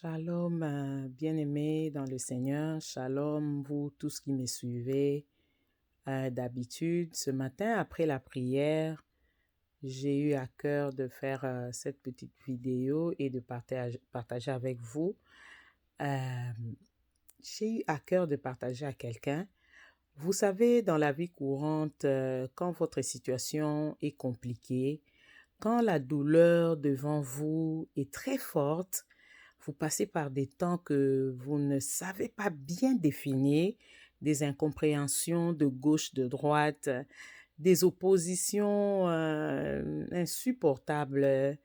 Shalom, bien-aimés dans le Seigneur. Shalom, vous tous qui me suivez. D'habitude, ce matin, après la prière, j'ai eu à cœur de faire cette petite vidéo et de partager avec vous. Euh, j'ai eu à cœur de partager à quelqu'un. Vous savez, dans la vie courante, quand votre situation est compliquée, quand la douleur devant vous est très forte, vous passez par des temps que vous ne savez pas bien définir, des incompréhensions de gauche, de droite, des oppositions insupportables.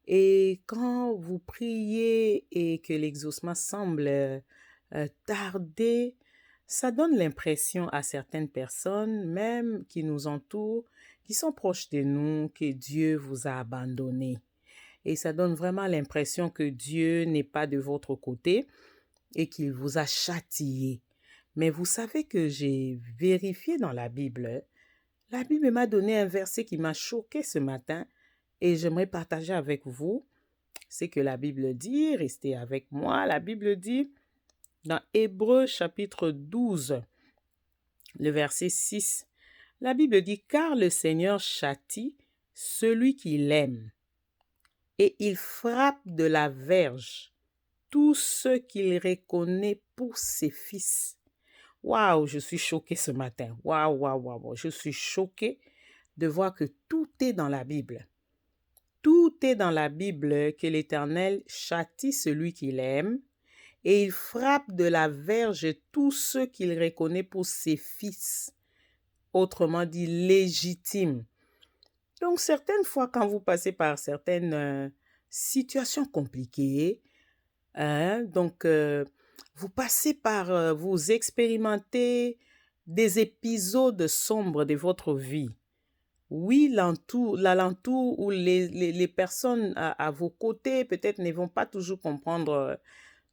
Et quand vous priez et que l'exaucement semble tarder, ça donne l'impression à certaines personnes, même qui nous entourent, qui sont proches de nous, que Dieu vous a abandonnés. Et ça donne vraiment l'impression que Dieu n'est pas de votre côté et qu'il vous a châtié. Mais vous savez que j'ai vérifié dans la Bible. La Bible m'a donné un verset qui m'a choqué ce matin et j'aimerais partager avec vous. C'est que la Bible dit, restez avec moi, la Bible dit dans Hébreux chapitre 12, le verset 6, la Bible dit « Car le Seigneur châtie celui qui l'aime, et il frappe de la verge tous ceux qu'il reconnaît pour ses fils. » Waouh, je suis choquée ce matin. Waouh, waouh, waouh. Je suis choquée de voir que tout est dans la Bible. Tout est dans la Bible que l'Éternel châtie celui qu'il aime et il frappe de la verge tous ceux qu'il reconnaît pour ses fils. Autrement dit, légitimes. Donc, certaines fois, quand vous passez par certaines situations compliquées, vous passez par, vous expérimentez des épisodes sombres de votre vie. Oui, l'alentour ou les personnes à vos côtés peut-être ne vont pas toujours comprendre.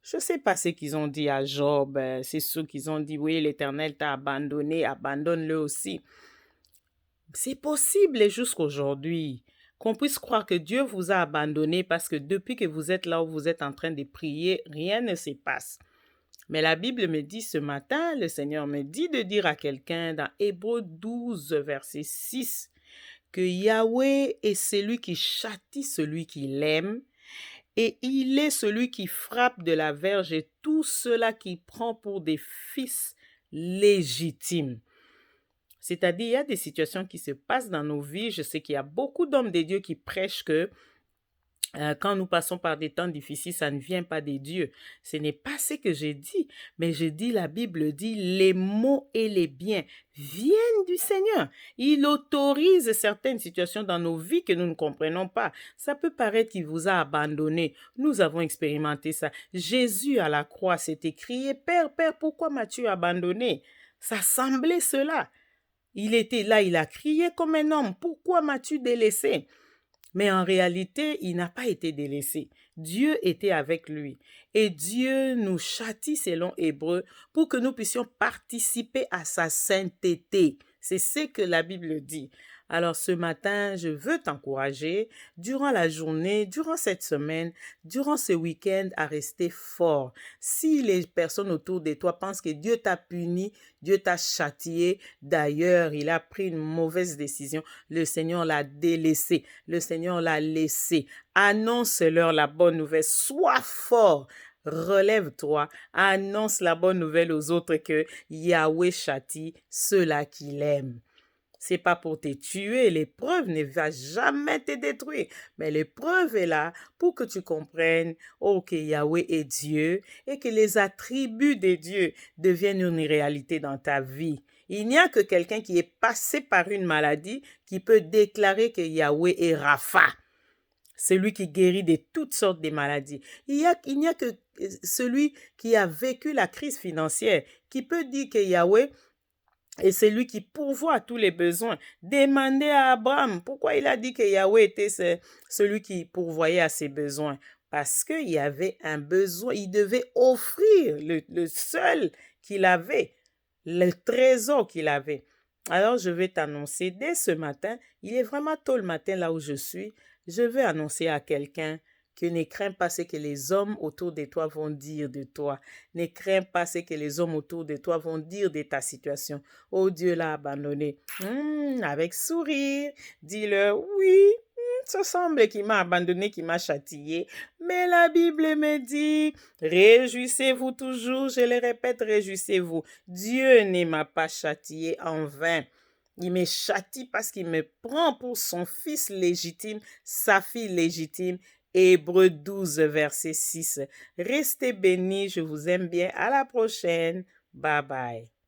Je ne sais pas ce qu'ils ont dit à Job. C'est ceux qui ont dit, oui, l'Éternel t'a abandonné, abandonne-le aussi. C'est possible jusqu'aujourd'hui qu'on puisse croire que Dieu vous a abandonné parce que depuis que vous êtes là où vous êtes en train de prier, rien ne se passe. Mais la Bible me dit ce matin, le Seigneur me dit de dire à quelqu'un dans Hébreux 12, verset 6, que Yahweh est celui qui châtie celui qui l'aime, et il est celui qui frappe de la verge et tout cela qui prend pour des fils légitimes. C'est-à-dire, il y a des situations qui se passent dans nos vies. Je sais qu'il y a beaucoup d'hommes de Dieu qui prêchent que quand nous passons par des temps difficiles, ça ne vient pas des dieux. Ce n'est pas ce que j'ai dit, mais j'ai dit, la Bible dit, les maux et les biens viennent du Seigneur. Il autorise certaines situations dans nos vies que nous ne comprenons pas. Ça peut paraître qu'il vous a abandonné. Nous avons expérimenté ça. Jésus à la croix s'est écrié, Père, Père, pourquoi m'as-tu abandonné? Ça semblait cela. Il était là, il a crié comme un homme, pourquoi m'as-tu délaissé? Mais en réalité, il n'a pas été délaissé. Dieu était avec lui. Et Dieu nous châtie selon Hébreux pour que nous puissions participer à sa sainteté. C'est ce que la Bible dit. Alors ce matin, je veux t'encourager durant la journée, durant cette semaine, durant ce week-end à rester fort. Si les personnes autour de toi pensent que Dieu t'a puni, Dieu t'a châtié, d'ailleurs, il a pris une mauvaise décision, le Seigneur l'a délaissé, le Seigneur l'a laissé. Annonce-leur la bonne nouvelle, sois fort. Relève-toi, annonce la bonne nouvelle aux autres que Yahweh châtie ceux-là qu'il aime. C'est pas pour te tuer, l'épreuve ne va jamais te détruire, mais l'épreuve est là pour que tu comprennes que Yahweh est Dieu et que les attributs de Dieu deviennent une réalité dans ta vie. Il n'y a que quelqu'un qui est passé par une maladie qui peut déclarer que Yahweh est Rapha, celui qui guérit de toutes sortes de maladies. Il n'y a que celui qui a vécu la crise financière qui peut dire que Yahweh et c'est lui qui pourvoit à tous les besoins. Demandez à Abraham pourquoi il a dit que Yahweh était celui qui pourvoyait à ses besoins. Parce qu'il y avait un besoin, il devait offrir le seul qu'il avait, le trésor qu'il avait. Alors je vais t'annoncer dès ce matin, il est vraiment tôt le matin là où je suis, je vais annoncer à quelqu'un que ne crains pas ce que les hommes autour de toi vont dire de toi. Ne crains pas ce que les hommes autour de toi vont dire de ta situation. Oh, Dieu l'a abandonné. Avec sourire, dis-leur, oui, ça semble qu'il m'a abandonné, qu'il m'a châtié. Mais la Bible me dit, réjouissez-vous toujours, je le répète, réjouissez-vous. Dieu ne m'a pas châtié en vain. Il me châtie parce qu'il me prend pour son fils légitime, sa fille légitime. Hébreux 12, verset 6. Restez bénis, je vous aime bien. À la prochaine. Bye bye.